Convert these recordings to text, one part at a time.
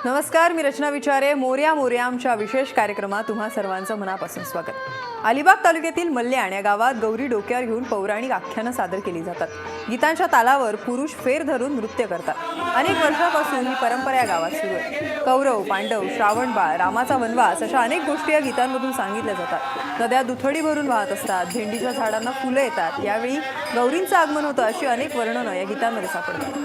नमस्कार, मी रचना विचारे. मोर्या मोर्या आमच्या विशेष कार्यक्रमात तुम्हा सर्वांचं मनापासून स्वागत. अलिबाग तालुक्यातील मल्याण या गावात गौरी डोक्यावर घेऊन पौराणिक आख्यानं सादर केली जातात. गीतांच्या तालावर पुरुष फेर धरून नृत्य करतात. अनेक वर्षांपासून ही परंपरा या गावात सुरू आहे. कौरव, पांडव, श्रावणबाळ, रामाचा वनवास अशा अनेक गोष्टी या गीतांमधून सांगितल्या जातात. नद्या दुथडी भरून वाहत असतात. भेंडीच्या झाडांना फुलं येतात. यावेळी गौरींचं आगमन होतं अशी अनेक वर्णनं या गीतांमध्ये सापडतात.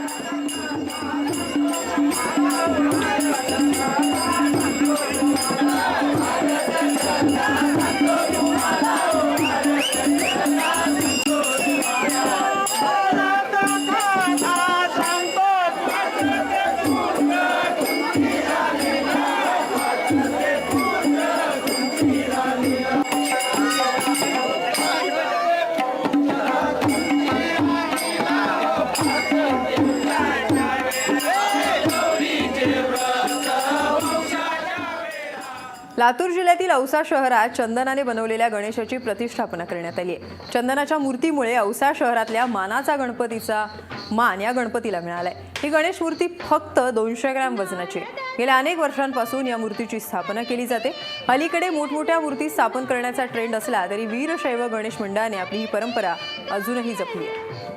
लातूर जिल्ह्यातील औसा शहरात चंदनाने बनवलेल्या गणेशाची प्रतिष्ठापना करण्यात आली आहे. चंदनाच्या मूर्तीमुळे औसा शहरातल्या मानाचा गणपतीचा मान या गणपतीला मिळालाय. ही गणेश मूर्ती फक्त 200 ग्रॅम वजनाची आहे. गेल्या अनेक वर्षांपासून या मूर्तीची स्थापना केली जाते. अलीकडे मोठमोठ्या मूर्ती स्थापन करण्याचा ट्रेंड असला तरी वीरशैव गणेश मंडळाने आपली ही परंपरा अजूनही जपली आहे.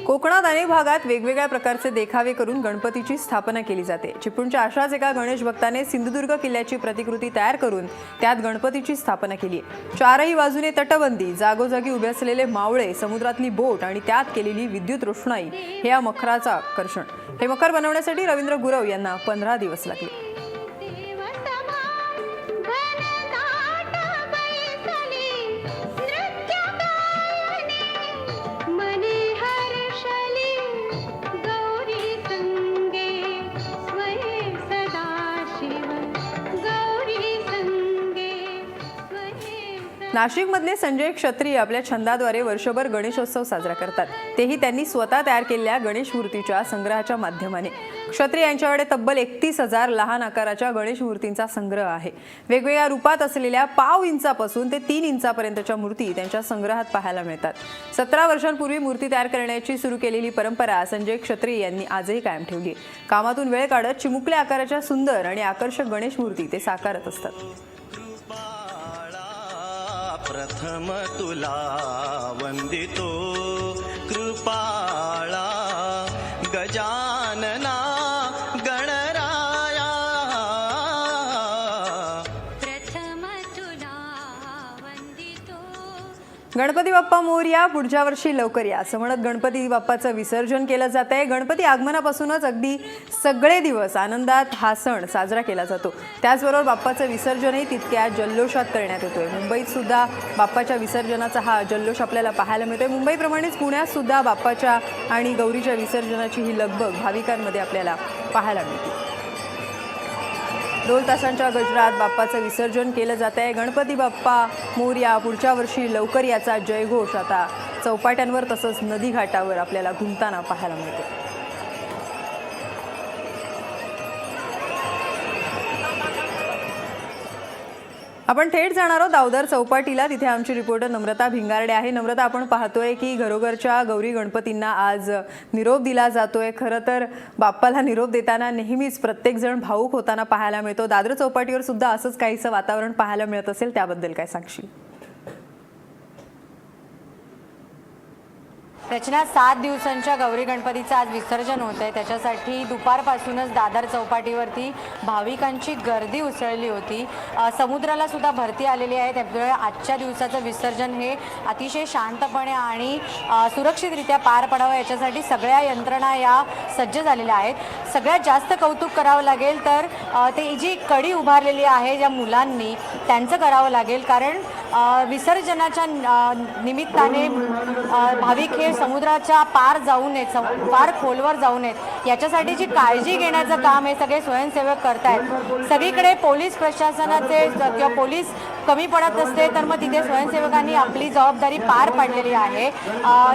कोकणात अनेक भागात वेगवेगळ्या प्रकारचे देखावे करून गणपतीची स्थापना केली जाते. चिपळूणच्या अशाच एका गणेश भक्ताने सिंधुदुर्ग किल्ल्याची प्रतिकृती तयार करून त्यात गणपतीची स्थापना केली आहे. चारही बाजूने तटबंदी, जागोजागी उभे असलेले मावळे, समुद्रातली बोट आणि त्यात केलेली विद्युत रोषणाई हे या मखराचं आकर्षण. हे मखर बनवण्यासाठी रवींद्र गुरव यांना 15 दिवस लागले. नाशिकमधले संजय क्षत्रिय आपल्या छंदाद्वारे वर्षभर गणेशोत्सव साजरा करतात. तेही त्यांनी स्वतः तयार केलेल्या गणेश मूर्तीच्या संग्रहाच्या माध्यमाने. क्षत्रिय यांच्याकडे तब्बल 31,000 लहान आकाराच्या गणेश मूर्तींचा संग्रह आहे. वेगवेगळ्या रूपात असलेल्या पाव इंचापासून ते 3 इंचापर्यंतच्या मूर्ती त्यांच्या संग्रहात पाहायला मिळतात. 17 वर्षांपूर्वी मूर्ती तयार करण्याची सुरू केलेली परंपरा संजय क्षत्रिय यांनी आजही कायम ठेवली. कामातून वेळ काढत चिमुकल्या आकाराच्या सुंदर आणि आकर्षक गणेश मूर्ती ते साकारत असतात. प्रथम तुला वंदितो कृपाळा गजानना गणराया. प्रथम तुला वंदितो. गणपती बाप्पा मोरया, पुढच्या वर्षी लवकर या असं म्हणत गणपती बाप्पाचं विसर्जन केलं जात आहे. गणपती आगमनापासूनच अगदी सगळे दिवस आनंदात हा सण साजरा केला जातो. त्याचबरोबर बाप्पाचं विसर्जनही तितक्या जल्लोषात करण्यात येतोय. मुंबईत सुद्धा बाप्पाच्या विसर्जनाचा हा जल्लोष आपल्याला पाहायला मिळतोय. मुंबईप्रमाणेच पुण्यात सुद्धा बाप्पाच्या आणि गौरीच्या विसर्जनाची ही लगबग भाविकांमध्ये आपल्याला पाहायला मिळते. ढोल ताशांच्या गजरात बाप्पाचं विसर्जन केलं जात आहे. गणपती बाप्पा मोरया, पुढच्या वर्षी लवकर याचा जयघोष आता चौपाट्यांवर तसंच नदीघाटावर आपल्याला घुमताना पाहायला मिळतो. आपण थेट जाणार आहोत दावदार चौपाटीला. तिथे आमची रिपोर्टर नम्रता भिंगारडे आहे. नम्रता, आपण पाहतोय की घरोघरच्या गौरी गणपतींना आज निरोप दिला जातोय. खरं तर बाप्पाला निरोप देताना नेहमीच प्रत्येकजण भावूक होताना पाहायला मिळतो. दादर चौपाटीवर सुद्धा असंच काहीसं वातावरण पाहायला मिळत असेल, त्याबद्दल काय सांगशील? रचना, 7 दिवसांच्या गौरी गणपतीचं आज विसर्जन होत आहे. त्याच्यासाठी दुपारपासूनच दादर चौपाटीवरती भाविकांची गर्दी उसळली होती. समुद्राला सुद्धा भरती आलेली आहे. त्यामुळे आजच्या दिवसाचं विसर्जन हे अतिशय शांतपणे आणि सुरक्षितरित्या पार पडावं याच्यासाठी सगळ्या यंत्रणा या सज्ज झालेल्या आहेत. सगळ्यात जास्त कौतुक करावं लागेल तर ते जी कडी उभारलेली आहे ज्या मुलांनी, त्यांचं करावं लागेल. कारण विसर्जनाच्या निमित्ताने भाविक हे समुद्राच्या पार जाऊ नयेत, फार खोलवर जाऊ नयेत याच्यासाठी जी काळजी घेण्याचं काम हे सगळे स्वयंसेवक करतायत. सगळीकडे पोलीस प्रशासनाचे किंवा पोलीस कमी पडत असते तर मग तिथे स्वयंसेवकांनी आपली जबाबदारी पार पाडलेली आहे.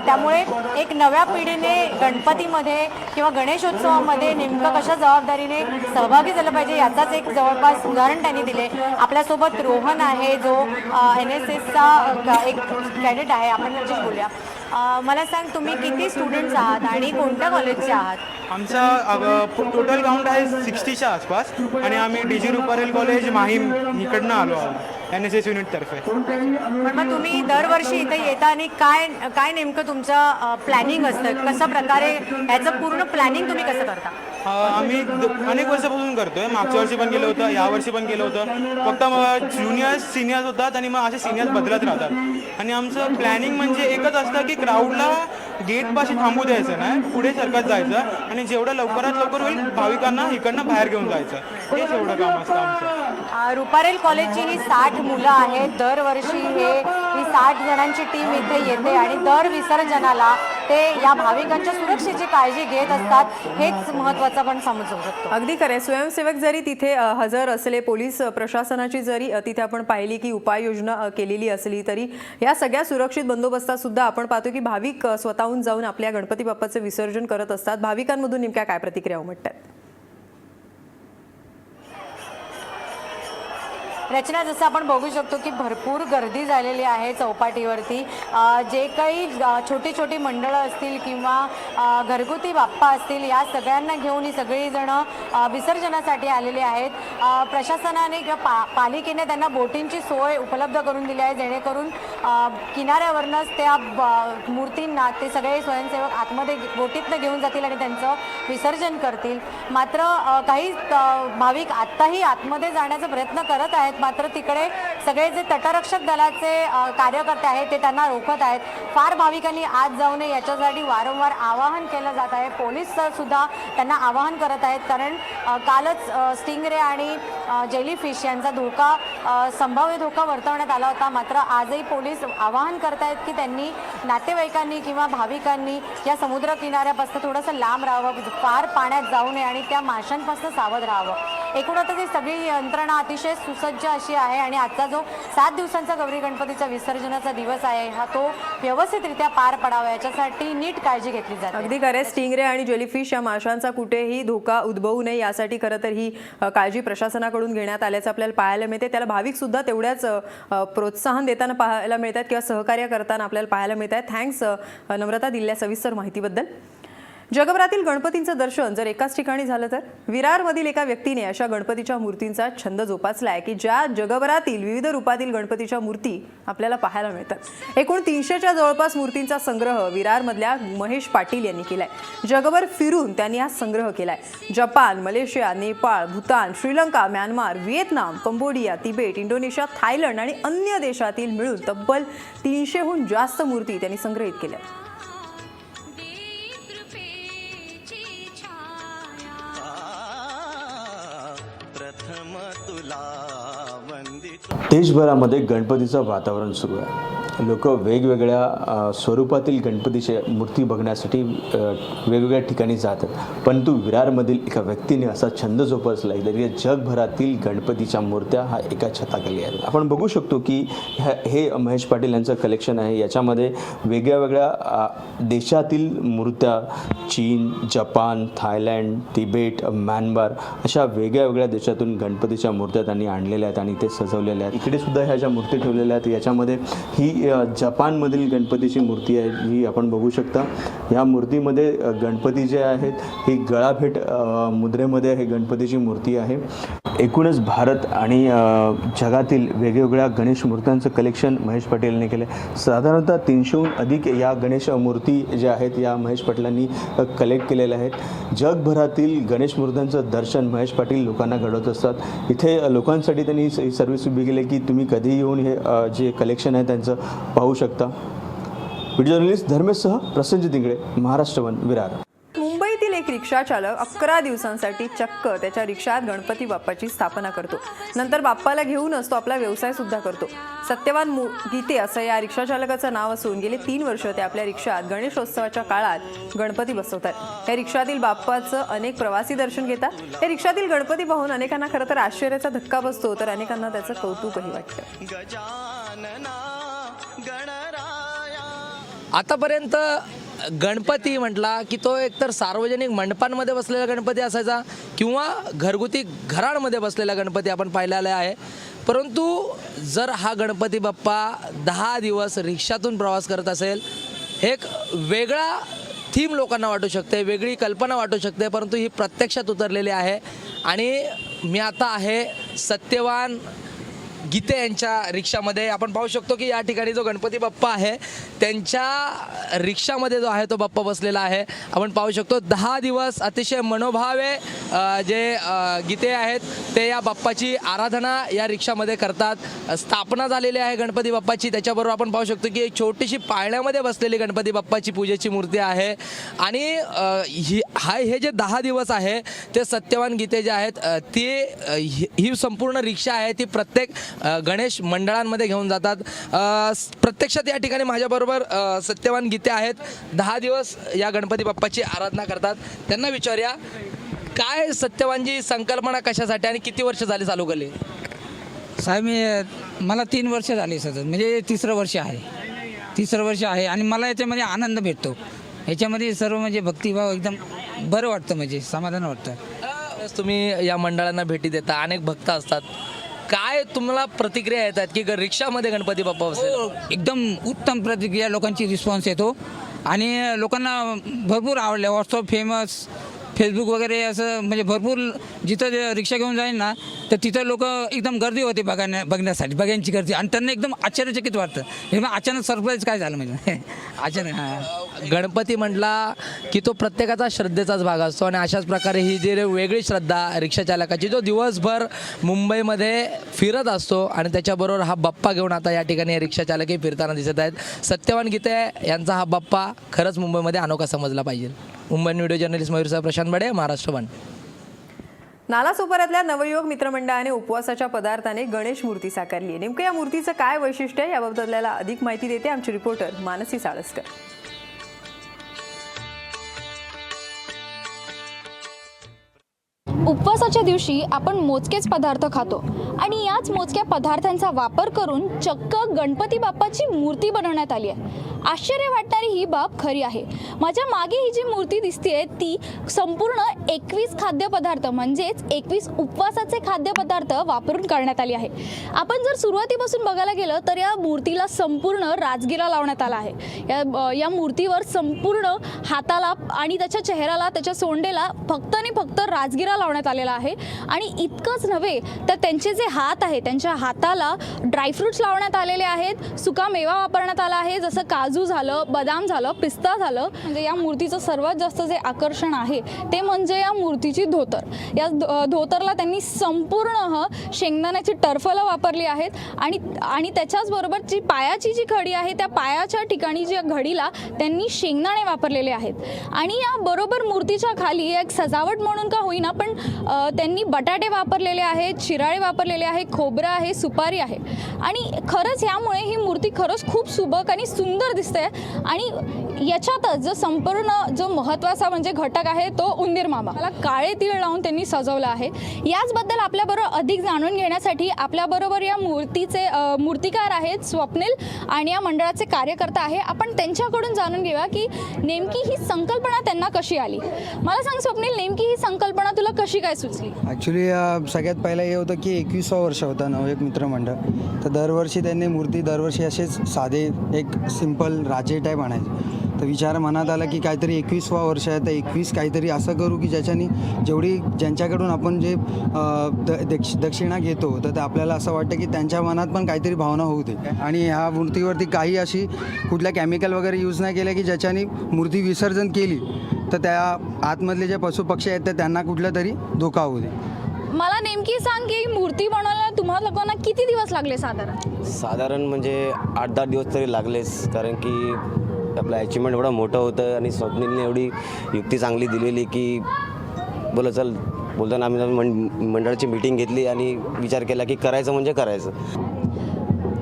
त्यामुळे एक नव्या पिढीने गणपतीमध्ये किंवा गणेशोत्सवामध्ये नेमकं कशा जबाबदारीने सहभागी झालं पाहिजे याचाच एक जवळपास उदाहरण त्यांनी दिले. आपल्यासोबत रोहन आहे जो NSSचा एक कॅडेट आहे, आपण त्याच्याशी बोलूया. मला सांग, तुम्ही किती स्टुडंट्स आहात आणि कोणत्या कॉलेजचे आहात? आमचा टोटल काउंट आहे 60च्या आसपास आणि आम्ही DG रुपारेल कॉलेज माहीम इकडनं आलो आहोत NSS युनिटतर्फे. मग तुम्ही दरवर्षी इथे येता आणि काय नेमकं तुमचं प्लॅनिंग असतं, कशा प्रकारे ह्याचं पूर्ण प्लॅनिंग तुम्ही कसं करता? आम्ही अनेक वर्षापासून करतोय. मागच्या वर्षी पण केलं होतं, यावर्षी पण केलं होतं. फक्त ज्युनियर्स सिनियर्स होतात आणि मग असे सिनियर्स बदलत राहतात. आणि आमचं प्लॅनिंग म्हणजे एकच असतं की क्राऊडला गेटपाशी थांबू द्यायचं नाही, पुढे सरकत जायचं आणि जेवढं लवकरात लवकर होईल भाविकांना इकडनं बाहेर घेऊन जायचं, हेच एवढं काम असतं आमचं. रुपारेल कॉलेजची ही 60 मुलं आहेत. दरवर्षी ही 60 जणांची टीम इथे येते आणि दर विसर्जनाला ते या भाविकांच्या सुरक्षेची काळजी घेत असतात. हेच महत्त्वाचं आपण समजू शकतो. अगदी खरे. स्वयंसेवक जरी तिथे हजर असले, पोलीस प्रशासनाची जरी तिथे आपण पाहिली की उपाययोजना केलेली असली तरी या सगळ्या सुरक्षित बंदोबस्तात सुद्धा आपण पाहतो की भाविक स्वतःहून जाऊन आपल्या गणपती बाप्पाचं विसर्जन करत असतात. भाविकांमधून नेमक्या काय प्रतिक्रिया उमटतात? रचना, जसं आपण बघू शकतो की भरपूर गर्दी झालेली आहे चौपाटीवरती. जे काही छोटी छोटी मंडळं असतील किंवा घरगुती बाप्पा असतील या सगळ्यांना घेऊन ही सगळीजणं विसर्जनासाठी आलेली आहेत. प्रशासनाने किंवा पालिकेने त्यांना बोटींची सोय उपलब्ध करून दिली आहे जेणेकरून किनाऱ्यावरनंच त्या मूर्तींना ते सगळे स्वयंसेवक आतमध्ये बोटीतनं घेऊन जातील आणि त्यांचं विसर्जन करतील. मात्र काही भाविक आत्ताही आतमध्ये जाण्याचा प्रयत्न करत आहेत, मात्र तिकडे सगळे जे तटरक्षक दलाचे कार्यकर्ते आहेत ते त्यांना रोखत आहेत. फार भाविकांनी आत जाऊ नये याच्यासाठी वारंवार आवाहन केलं जात आहे. पोलीस सुद्धा त्यांना आवाहन करत आहेत, कारण कालच स्टिंगरे आणि जेलीफिश यांचा संभाव्य धोका वर्तवण्यात आला होता. मात्र आजही पोलीस आवाहन करत आहेत की त्यांनी नातेवाईकांनी किंवा भाविकांनी या समुद्र किनाऱ्यापासून थोडंसं लांब राहावं, फार पाण्यात जाऊ नये आणि त्या माशांपासून सावध राहावं. एकूणच ही सगळी यंत्रणा अतिशय सुसज्ज अशी आहे आणि आजचा जो 7 दिवसांचा गौरी गणपतीचा विसर्जनाचा दिवस आहे हा तो व्यवस्थितरित्या पार पडावा याच्यासाठी नीट काळजी घेतली जाते. अगदी खरे. स्टिंगरे आणि जेलीफिश या माशांचा कुठेही धोका उद्भवू नये यासाठी खरं तर ही काळजी प्रशासनाकडून घेण्यात आल्याचं आपल्याला पाहायला मिळते. त्याला भाविक सुद्धा तेवढ्याच प्रोत्साहन देताना पाहायला मिळतात किंवा सहकार्य करताना आपल्याला पाहायला मिळत आहे. थँक्स नम्रता दिलेल्या सविस्तर माहितीबद्दल. जगभरातील गणपतींचं दर्शन जर एकाच ठिकाणी झालं तर विरारमधील एका व्यक्तीने अशा गणपतीच्या मूर्तींचा छंद जोपासलाय की ज्या जगभरातील विविध रूपातील गणपतीच्या मूर्ती आपल्याला पाहायला मिळतात. एकूण 300च्या जवळपास मूर्तींचा संग्रह विरारमधल्या महेश पाटील यांनी केलाय. जगभर फिरून त्यांनी हा संग्रह केलाय. Japan, Malaysia, Nepal, Bhutan, Sri Lanka, Myanmar, Vietnam, Cambodia, Tibet, Indonesia, Thailand आणि अन्य देशातील मिळून तब्बल 300हून जास्त मूर्ती त्यांनी संग्रहित केल्या. प्रथम तुला वंदितो. देशभरामध्ये गणपतीचं वातावरण सुरू आहे. लोक वेगवेगळ्या स्वरूपातील गणपतीच्या मूर्ती बघण्यासाठी वेगवेगळ्या ठिकाणी जातात. परंतु विरारमधील एका व्यक्तीने असा छंद जोपासला की जगभरातील गणपतीच्या मूर्त्या हा एका छताखाली आहेत. आपण बघू शकतो की हे महेश पाटील यांचं कलेक्शन आहे. याच्यामध्ये वेगळ्या वेगळ्या देशातील मूर्त्या चीन, जपान, थायलंड, तिबेट, म्यानमार अशा वेगळ्या वेगळ्या देशातून गणपतीच्या मूर्त्या त्यांनी आणलेल्या आहेत आणि ते सजवलेल्या आहेत. इकडे सुद्धा ह्या ज्या मूर्ती ठेवलेल्या आहेत याच्यामध्ये ही जपानमधील गणपतीची मूर्ती आहे जी आपण बघू शकता. या मूर्तीमध्ये गणपती जे आहेत ही गळाभेट मुद्रेमध्ये हे गणपतीची मूर्ती आहे. एकूणच भारत आणि जगातील वेगवेगळ्या गणेश मूर्त्यांचं कलेक्शन महेश पाटील यांनी केलं आहे. साधारणतः 300हून अधिक या गणेश मूर्ती ज्या आहेत या महेश पाटलांनी कलेक्ट केलेल्या आहेत. जगभरातील गणेश मूर्त्यांचं दर्शन महेश पाटील लोकांना घडवत असतात. इथे लोकांसाठी त्यांनी सर्व्हिस उभी केली की तुम्ही कधीही येऊन हे जे कलेक्शन आहे त्यांचं पाहू शकता. व्हिडिओ जर्नलिस्ट धर्मेशसह प्रसन्न तिंगडे, महाराष्ट्र वन, विरार. मुंबईतील एक रिक्षा चालक 11 दिवसांसाठी चक्क त्याच्या रिक्षात गणपती बाप्पाची स्थापना करतो. नंतर बाप्पाला घेऊनच तो आपला व्यवसाय सुद्धा करतो. सत्यवान गीते असं या रिक्षा चालकाचं नाव असून गेले 3 वर्ष ते आपल्या रिक्षात गणेशोत्सवाच्या काळात गणपती बसवतात. या रिक्षातील बाप्पाचं अनेक प्रवासी दर्शन घेतात. या रिक्षातील गणपती पाहून अनेकांना खरं तर आश्चर्याचा धक्का बसतो, तर अनेकांना त्याचं कौतुकही वाटतं. गजानना गणराया आतापर्यंत गणपती म्हटला की तो एकतर सार्वजनिक मंडपांमध्ये बसलेला गणपती असायचा किंवा घरगुती घरांमध्ये बसलेला गणपती आपण पाहिलेला आहे. परंतु जर हा गणपती बाप्पा 10 दिवस रिक्षातून प्रवास करत असेल, एक वेगळा थीम लोकांना वाटू शकते, वेगळी कल्पना वाटू शकते, परंतु ही प्रत्यक्षात उतरलेली आहे. आणि मी आता आहे सत्यवान गीते यांच्या रिक्षामध्ये. आपण पाहू शकतो की या ठिकाणी जो गणपती बाप्पा आहे त्यांच्या रिक्षामध्ये जो आहे तो बाप्पा बसलेला आहे. आपण पाहू शकतो 10 दिवस अतिशय मनोभावे जे गीते आहेत ते या बाप्पाची आराधना या रिक्षामध्ये करतात. स्थापना झालेली आहे गणपती बाप्पाची. त्याच्याबरोबर आपण पाहू शकतो की एक छोटीशी पाळण्यामध्ये बसलेली गणपती बाप्पाची पूजेची मूर्ती आहे. आणि हे जे 10 दिवस आहे ते सत्यवान गीते जे आहेत ही संपूर्ण रिक्षा आहे ती प्रत्येक गणेश मंडळांमध्ये घेऊन जातात. प्रत्यक्षात या ठिकाणी माझ्याबरोबर सत्यवान गीते आहेत. 10 दिवस या गणपती बाप्पाची आराधना करतात. त्यांना विचारूया काय सत्यवानजी संकल्पना कशासाठी आणि किती वर्ष झाली चालू केली? साहेब मला 3 वर्ष झाली सतत, म्हणजे तिसरं वर्ष आहे आणि मला याच्यामध्ये आनंद भेटतो. याच्यामध्ये सर्व म्हणजे भक्तिभाव एकदम बरं वाटतं, म्हणजे समाधान वाटतं. तुम्ही या मंडळांना भेटी देता, अनेक भक्त असतात, काय तुम्हाला प्रतिक्रिया येतात की रिक्षामध्ये गणपती बाप्पा बसले? एकदम उत्तम प्रतिक्रिया, लोकांची रिस्पॉन्स येतो आणि लोकांना भरपूर आवडले. व्हॉट्सअप फेमस, फेसबुक वगैरे असं म्हणजे भरपूर जिथं रिक्षा घेऊन जाईल ना तर तिथं लोक एकदम गर्दी होते बघण्याची गर्दी आणि त्यांना एकदम आश्चर्यचकित वाटतं. हे मग अचानक सरप्राईज काय झालं म्हणजे अचानक. हां, गणपती म्हटला की तो प्रत्येकाचा श्रद्धेचाच भाग असतो आणि अशाच प्रकारे ही जी वेगळी श्रद्धा रिक्षा चालकाची जो दिवसभर मुंबईमध्ये फिरत असतो आणि त्याच्याबरोबर हा बाप्पा घेऊन आता या ठिकाणी रिक्षा चालकही फिरताना दिसत आहेत. सत्यवान गीते यांचा हा बाप्पा खरंच मुंबईमध्ये अनोखा समजला पाहिजे. मुंबई व्हिडिओ जर्नलिस्ट मयूरसाहेब प्रशांत बडे, महाराष्ट्र वन. नालासोपाऱ्यातल्या नवयुवक मित्रमंडळाने उपवासाच्या पदार्थाने गणेश मूर्ती साकारली आहे. नेमकं या मूर्तीचं काय वैशिष्ट्य आहे याबाबत आपल्याला अधिक माहिती देते आमची रिपोर्टर मानसी साळसकर. उपवासाच्या दिवशी आपण मोजकेच पदार्थ खातो आणि याच मोजक्या पदार्थांचा वापर करून चक्क गणपती बाप्पाची मूर्ती बनवण्यात आली आहे. आश्चर्य वाटणारी ही बाब खरी आहे. माझ्या मागे ही जी मूर्ती दिसतेय ती संपूर्ण 21 खाद्यपदार्थ म्हणजेच 21 उपवासाचे खाद्यपदार्थ वापरून करण्यात आली आहे. आपण जर सुरुवातीपासून बघायला गेलं तर या मूर्तीला संपूर्ण राजगिरा लावण्यात आला आहे. या मूर्तीवर संपूर्ण हाताला आणि त्याच्या चेहऱ्याला, त्याच्या सोंडेला फक्त आणि फक्त राजगिरा लावण्यात आलेला आहे. आणि इतकंच नव्हे तर त्यांचे जे हात आहे त्यांच्या हाताला ड्रायफ्रुट्स लावण्यात आलेले आहेत. सुका मेवा वापरण्यात आला आहे, जसं काजू झालं, बदाम झालं, पिस्ता झालं. म्हणजे या मूर्तीचं सर्वात जास्त जे आकर्षण आहे ते म्हणजे या मूर्तीची धोतर. या धोतरला त्यांनी संपूर्ण शेंगदाण्याची टरफलं वापरली आहेत आणि त्याच्याचबरोबर जी पायाची जी घडी आहे त्या पायाच्या ठिकाणी ज्या घडीला त्यांनी शेंगदाणे वापरलेले आहेत. आणि या बरोबर मूर्तीच्या खाली एक सजावट म्हणून का होईना पण त्यांनी बटाटे वापरलेले आहेत, शिराळे वापरलेले आहे, खोबरं आहे, सुपारी आहे. आणि खरंच यामुळे ही मूर्ती खरंच खूप सुबक आणि सुंदर दिसते. आणि याच्यातच जो संपूर्ण जो महत्त्वाचा म्हणजे घटक आहे तो उंदीर मामा, मला काळे तीळ लावून त्यांनी सजवलं आहे. याचबद्दल आपल्याबरोबर अधिक जाणून घेण्यासाठी आपल्याबरोबर या मूर्तीचे मूर्तिकार आहेत स्वप्नील आणि या मंडळाचे कार्यकर्ता आहे. आपण त्यांच्याकडून जाणून घेऊया की नेमकी ही संकल्पना त्यांना कशी आली. मला सांग स्वप्नील, नेमकी ही संकल्पना तुला कशी काय सुचली? ॲक्च्युली सगळ्यात पहिलं हे होतं की 21वा वर्ष होता नवयुवक मित्रमंडळ. तर दरवर्षी त्यांनी मूर्ती दरवर्षी असेच साधे एक सिंपल राजे टाईप आणायचे. तर विचार मनात आला की काहीतरी 21वा वर्ष आहे तर 21 काहीतरी असं करू की ज्याच्यानी ज्यांच्याकडून आपण जे दक्षिणा घेतो तर ते आपल्याला असं वाटतं की त्यांच्या मनात पण काहीतरी भावना होऊ दे. आणि ह्या मूर्तीवरती काही अशी कुठल्या केमिकल वगैरे यूज नाही केलं की ज्याच्यानी मूर्ती विसर्जन केली तर त्या आतमधले जे पशुपक्षी आहेत तर त्यांना कुठला तरी धोका होऊ दे. मला नेमकी सांग की मूर्ती बनवायला तुम्हाला लोकांना किती दिवस लागले साधारण? साधारण म्हणजे 8-10 दिवस तरी लागलेच, कारण की आपलं अचिव्हमेंट एवढं मोठं होतं आणि स्वप्नीलने एवढी युक्ती चांगली दिलेली की बोला चल बोलताना आम्ही मंडळाची मीटिंग घेतली आणि विचार केला की करायचं म्हणजे करायचं.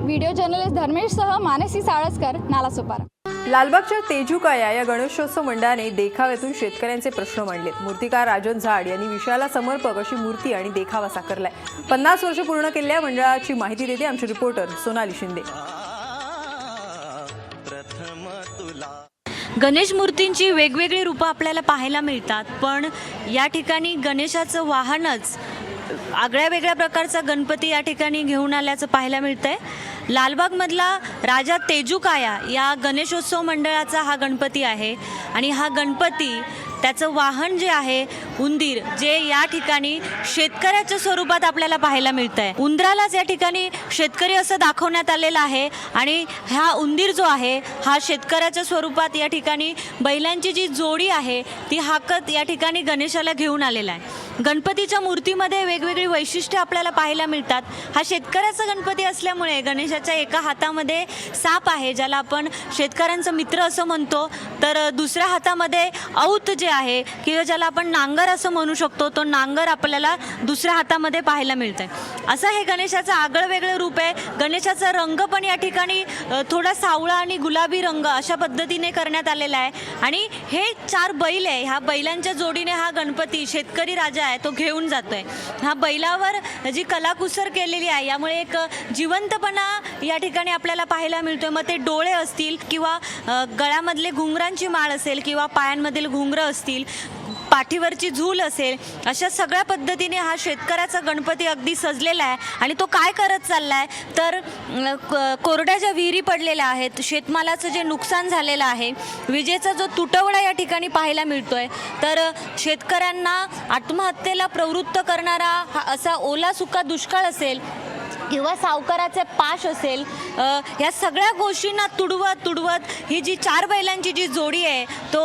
व्हिडिओ जर्नलिस्ट धर्मेशसह मानसी साळसकर, नालासोपारा. लालबागच्या तेजुकाया या गणेशोत्सव मंडळाने देखाव्यातून शेतकऱ्यांचे प्रश्न मांडलेत. मूर्तिकार राजन झाड यांनी विषयाला समर्पक अशी मूर्ती आणि देखावा साकारलाय. 50 वर्ष पूर्ण केलेल्या मंडळाची माहिती देते आमची रिपोर्टर सोनाली शिंदे. प्रथम तुला गणेश मूर्तींची वेगवेगळी रूपं आपल्याला पाहायला मिळतात, पण या ठिकाणी गणेशाचं वाहनच आगळ्या वेगळ्या प्रकारचा गणपती या ठिकाणी घेऊन आल्याचं पाहायला मिळतंय. लालबागमधला राजा तेजुकाया या गणेशोत्सव मंडळाचा हा गणपती आहे आणि हा गणपती त्याचं वाहन जे आहे उंदीर, जे या ठिकाणी शेतकऱ्याच्या स्वरूपात आपल्याला पाहायला मिळतं आहे. उंदरालाच या ठिकाणी शेतकरी असं दाखवण्यात आलेलं आहे आणि हा उंदीर जो आहे हा शेतकऱ्याच्या स्वरूपात या ठिकाणी बैलांची जी जोडी आहे ती हाकत या ठिकाणी गणेशाला घेऊन आलेला आहे. गणपतीच्या मूर्तीमध्ये वेगवेगळी वैशिष्ट्ये आपल्याला पाहायला मिळतात. हा शेतकऱ्याचा गणपती असल्यामुळे गणेशाच्या एका हातामध्ये साप आहे, ज्याला आपण शेतकऱ्यांचा मित्र असं म्हणतो, तर दुसऱ्या हातामध्ये औत जे आहे किंवा ज्याला आपण नांगर असं म्हणू शकतो, तो नांगर आपल्याला दुसऱ्या हातामध्ये पाहायला मिळतंय. असं हे गणेशाचं आगळं वेगळं रूप आहे. गणेशाचा रंग पण या ठिकाणी थोडा सावळा आणि गुलाबी रंग अशा पद्धतीने करण्यात आलेला आहे आणि हे 4 बैल आहे. ह्या बैलांच्या जोडीने हा गणपती शेतकरी राजा आहे तो घेऊन जातोय. हा बैलावर जी कलाकुसर केलेली आहे यामुळे एक जिवंतपणा या ठिकाणी आपल्याला पाहायला मिळतोय. मग ते डोळे असतील किंवा गळ्यामधले घुंगरांची माळ असेल किंवा पायांमधील घुंगरं असतील, पाठीवरची झूल असेल, अशा सगळ्या पद्धतीने हा शेतकऱ्याचा गणपती अगदी सजलेला आहे. आणि तो काय करत चालला आहे तर कोरड्या ज्या विहिरी पडलेल्या आहेत, शेतमालाचं जे नुकसान झालेलं आहे, विजेचा जो तुटवडा या ठिकाणी पाहायला मिळतोय, तर शेतकऱ्यांना आत्महत्येला प्रवृत्त करणारा हा असा ओला सुका दुष्काळ असेल किंवा सावकाराचे पाश असेल, या सगळ्या गोष्टींना तुडवत ही जी 4 बैलांची जी जोडी आहे तो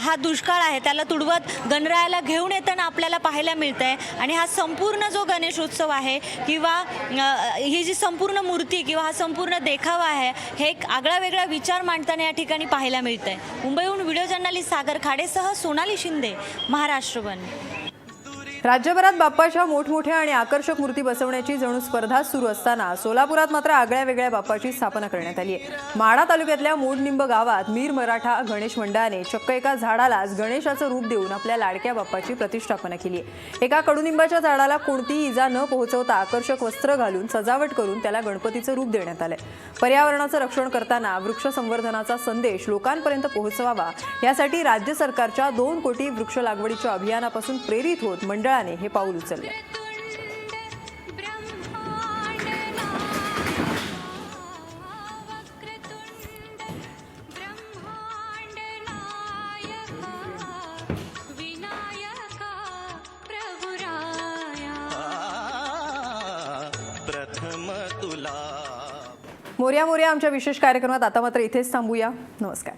हा दुष्काळ आहे त्याला तुडवत गणरायाला घेऊन येताना आपल्याला पाहायला मिळतं आहे. आणि हा संपूर्ण जो गणेशोत्सव आहे किंवा ही जी संपूर्ण मूर्ती किंवा हा संपूर्ण देखावा आहे हे एक आगळा वेगळा विचार मांडताना या ठिकाणी पाहायला मिळतं आहे. मुंबईहून व्हिडिओ जर्नलिस्ट सागर खाडेसह सोनाली शिंदे, महाराष्ट्र वन. राज्यभरात बाप्पाच्या मोठमोठ्या आणि आकर्षक मूर्ती बसवण्याची जणू स्पर्धा सुरू असताना सोलापुरात मात्र आगळ्या वेगळ्या बाप्पाची स्थापना करण्यात आली आहे. माढा तालुक्यातल्या मोडनिंब गावात मीर मराठा गणेश मंडळाने चक्क एका झाडालाच गणेशाचं रूप देऊन आपल्या लाडक्या बाप्पाची प्रतिष्ठापना केली आहे. एका कडुनिंबाच्या झाडाला कोणतीही इजा न पोहोचवता आकर्षक वस्त्र घालून सजावट करून त्याला गणपतीचं रूप देण्यात आलंय. पर्यावरणाचं रक्षण करताना वृक्ष संवर्धनाचा संदेश लोकांपर्यंत पोहोचवावा यासाठी राज्य सरकारच्या 2 कोटी वृक्ष लागवडीच्या अभियानापासून प्रेरित होत मंडळाने हे पाऊल उचलले. प्रथम तुला. मोर्या मोर्या आमच्या विशेष कार्यक्रमात आता मात्र इथेच थांबूया. नमस्कार.